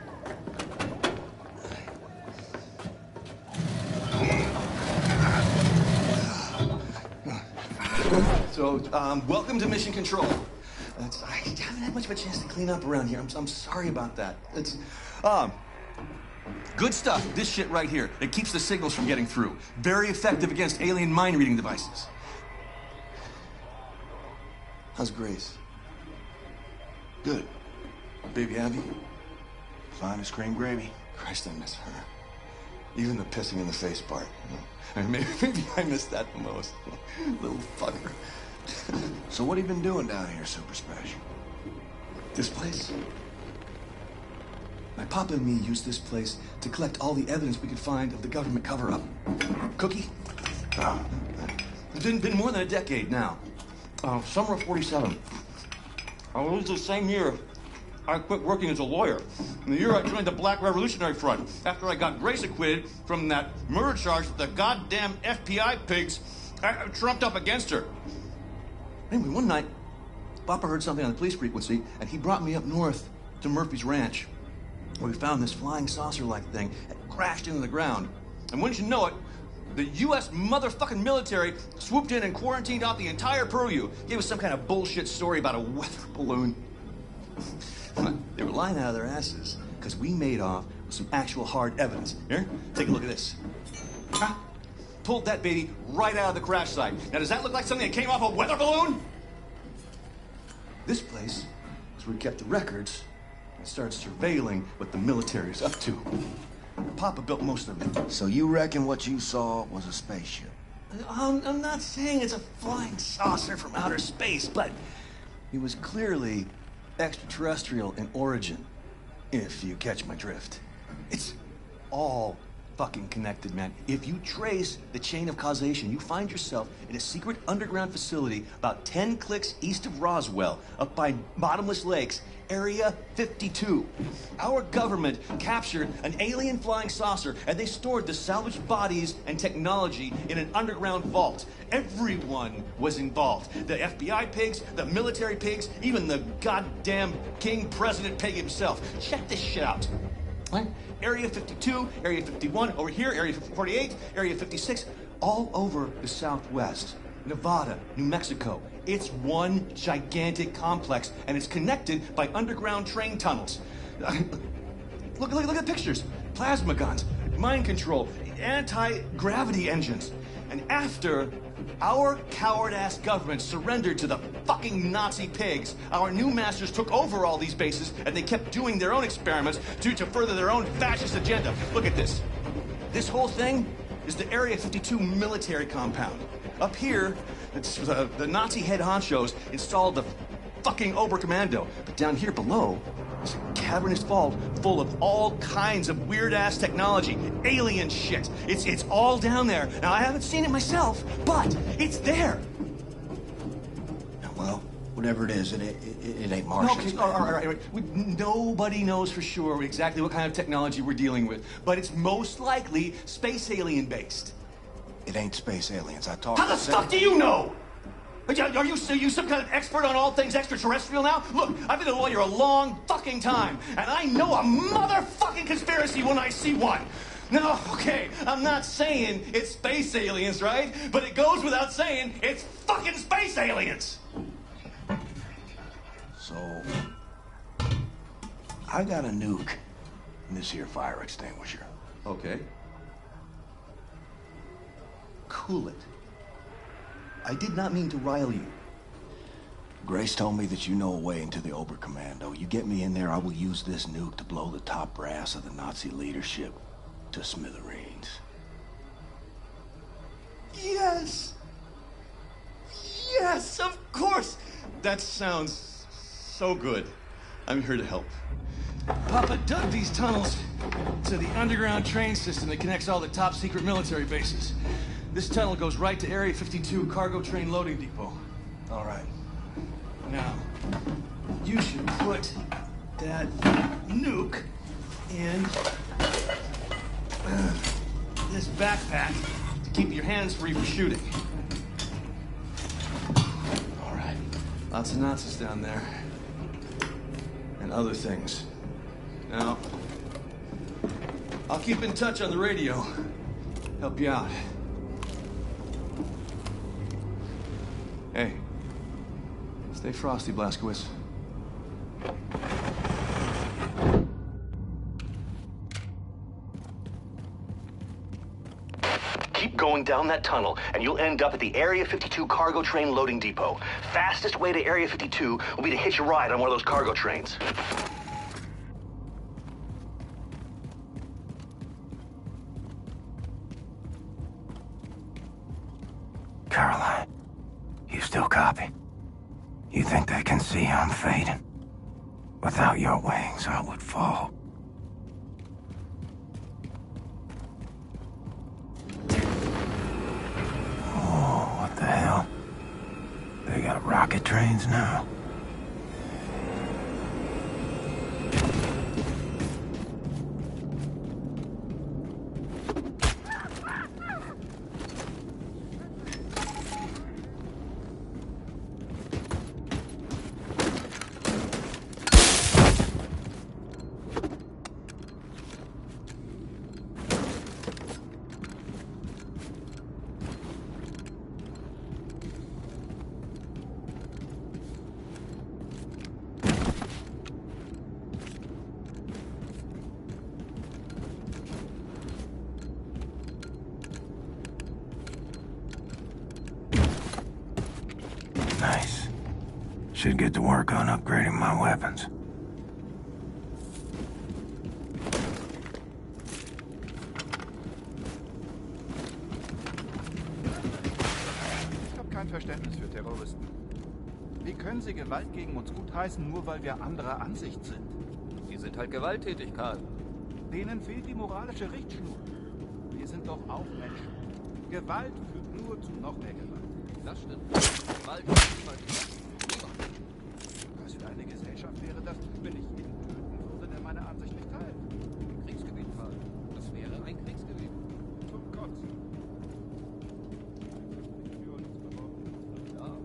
So, welcome to Mission Control. I haven't had much of a chance to clean up around here. I'm sorry about that. It's, good stuff. This shit right here. It keeps the signals from getting through. Very effective against alien mind-reading devices. How's Grace? Good. Baby happy? Fine as cream gravy. Christ, I miss her. Even the pissing in the face part. You know? I mean, maybe I miss that the most. Little fucker. So what have you been doing down here, Super Special? This place? My papa and me used this place to collect all the evidence we could find of the government cover-up. Cookie? It's been more than a decade now. Summer of 47. It was the same year I quit working as a lawyer. In the year I joined the Black Revolutionary Front, after I got Grace acquitted from that murder charge that the goddamn FBI pigs trumped up against her. Anyway, one night, Papa heard something on the police frequency, and he brought me up north to Murphy's Ranch, where we found this flying saucer-like thing that crashed into the ground. And wouldn't you know it, the U.S. motherfucking military swooped in and quarantined off the entire purview. Gave us some kind of bullshit story about a weather balloon. They were lying out of their asses because we made off with some actual hard evidence. Here, take a look at this. Huh? Pulled that baby right out of the crash site. Now, does that look like something that came off a weather balloon? This place is where we kept the records and started surveilling what the military's up to. Papa built most of it. So you reckon what you saw was a spaceship? I'm not saying it's a flying saucer from outer space, but it was clearly extraterrestrial in origin, if you catch my drift. It's all fucking connected, man. If you trace the chain of causation, you find yourself in a secret underground facility about 10 clicks east of Roswell, up by Bottomless Lakes, Area 52. Our government captured an alien flying saucer, and they stored the salvaged bodies and technology in an underground vault. Everyone was involved. The FBI pigs, the military pigs, even the goddamn King President pig himself. Check this shit out. Right? Area 52, Area 51, over here, Area 48, Area 56, all over the Southwest. Nevada, New Mexico. It's one gigantic complex, and it's connected by underground train tunnels. Look at the pictures. Plasma guns, mind control, anti-gravity engines. And after our coward-ass government surrendered to the fucking Nazi pigs, our new masters took over all these bases, and they kept doing their own experiments to further their own fascist agenda. Look at this. This whole thing is the Area 52 military compound. Up here, it's the Nazi head honchos installed the fucking Oberkommando. But down here below, is a cavernous vault full of all kinds of weird-ass technology, alien shit. It's all down there. Now, I haven't seen it myself, but it's there. Well, whatever it is, it ain't Martian. Okay, all right. Nobody knows for sure exactly what kind of technology we're dealing with, but it's most likely space alien-based. It ain't space aliens. I talked. How the fuck do you know? Are you some kind of expert on all things extraterrestrial now? Look, I've been a lawyer a long fucking time, and I know a motherfucking conspiracy when I see one. No, okay, I'm not saying it's space aliens, right? But it goes without saying it's fucking space aliens. So, I got a nuke in this here fire extinguisher. Okay. Cool it. I did not mean to rile you. Grace told me that you know a way into the Oberkommando. You get me in there, I will use this nuke to blow the top brass of the Nazi leadership to smithereens. Yes! Yes, of course! That sounds so good. I'm here to help. Papa dug these tunnels to the underground train system that connects all the top secret military bases. This tunnel goes right to Area 52 cargo train loading depot. All right. Now, you should put that nuke in this backpack to keep your hands free for shooting. All right. Lots of Nazis down there. And other things. Now, I'll keep in touch on the radio. Help you out. Hey, stay frosty, Blazkowicz. Keep going down that tunnel, and you'll end up at the Area 52 cargo train loading depot. Fastest way to Area 52 will be to hitch a ride on one of those cargo trains. Caroline, you still copy? You think they can see I'm fading? Without your wings, I would fall. trains now? Nice. Should get to work on upgrading my weapons. Ich habe kein Verständnis für Terroristen. Wie können sie Gewalt gegen uns gutheißen, nur weil wir anderer Ansicht sind? Die sind halt gewalttätig, Karl. Denen fehlt die moralische Richtschnur. Wir sind doch auch Menschen. Gewalt führt nur zu noch mehr Gewalt. Das stimmt. Gewalt ist niemals niemand. Was für eine Gesellschaft wäre das, wenn ich jeden töten würde, der meine Ansicht nicht teilt? Ein Kriegsgebiet, Karl. Das wäre ein Kriegsgebiet. Zum Kotzen. Ja. Auf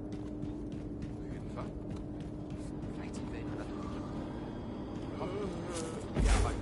jeden Fall. Vielleicht sind wir in einer Ja, aber...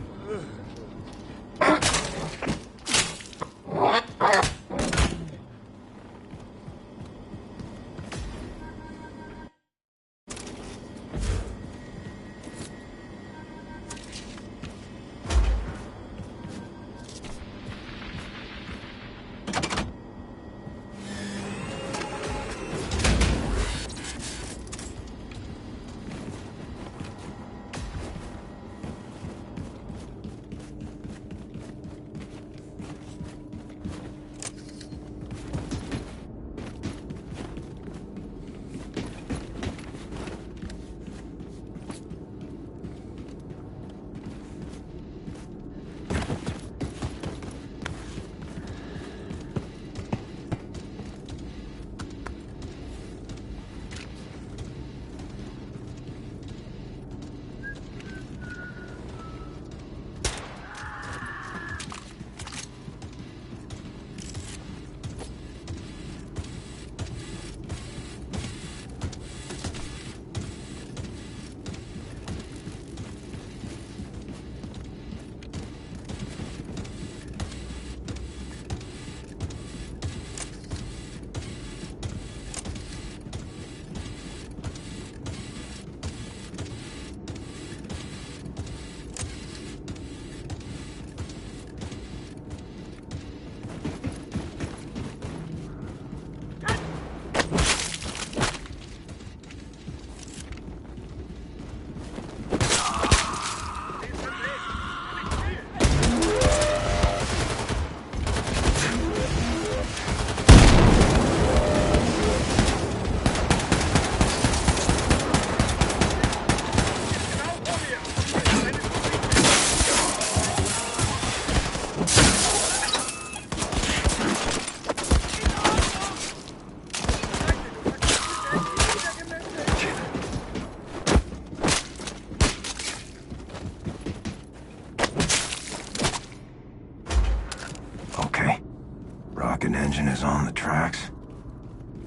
Rocket engine is on the tracks.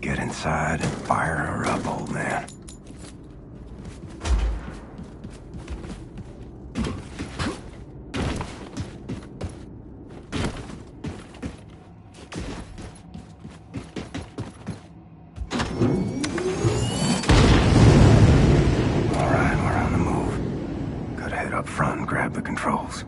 Get inside and fire her up, old man. All right, we're on the move. Gotta head up front and grab the controls.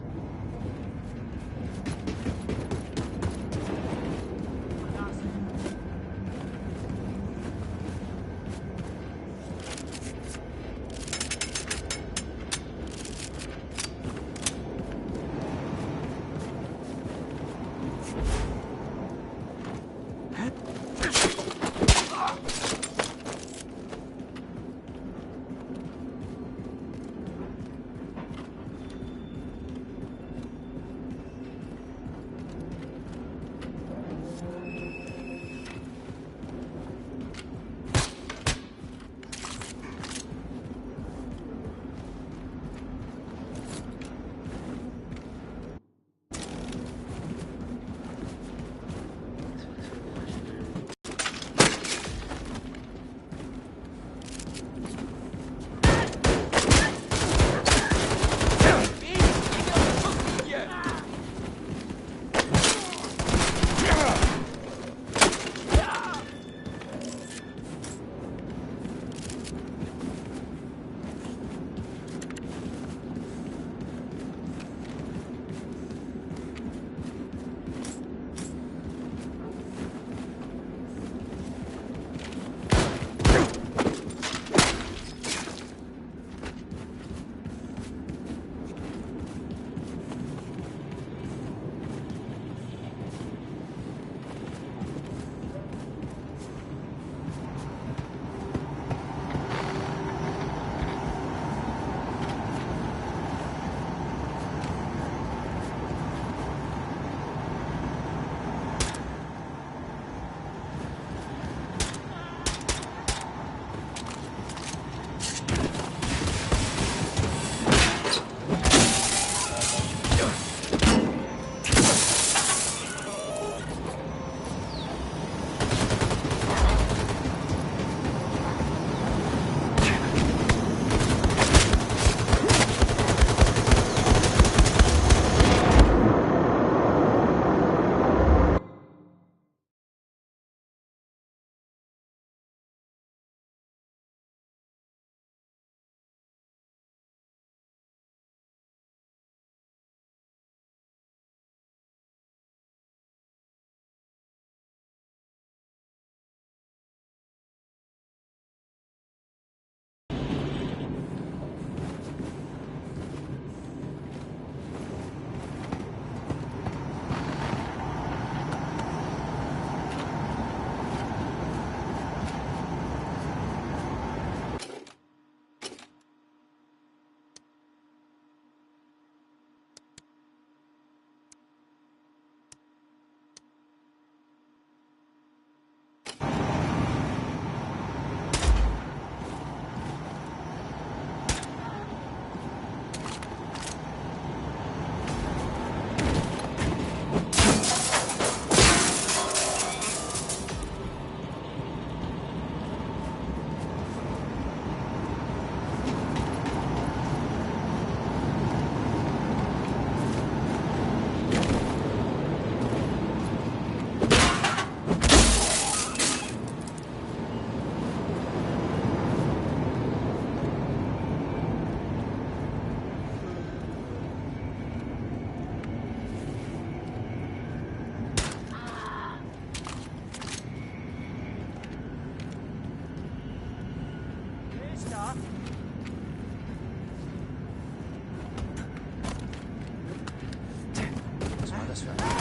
Was für ein...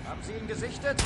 Haben Sie ihn gesichtet?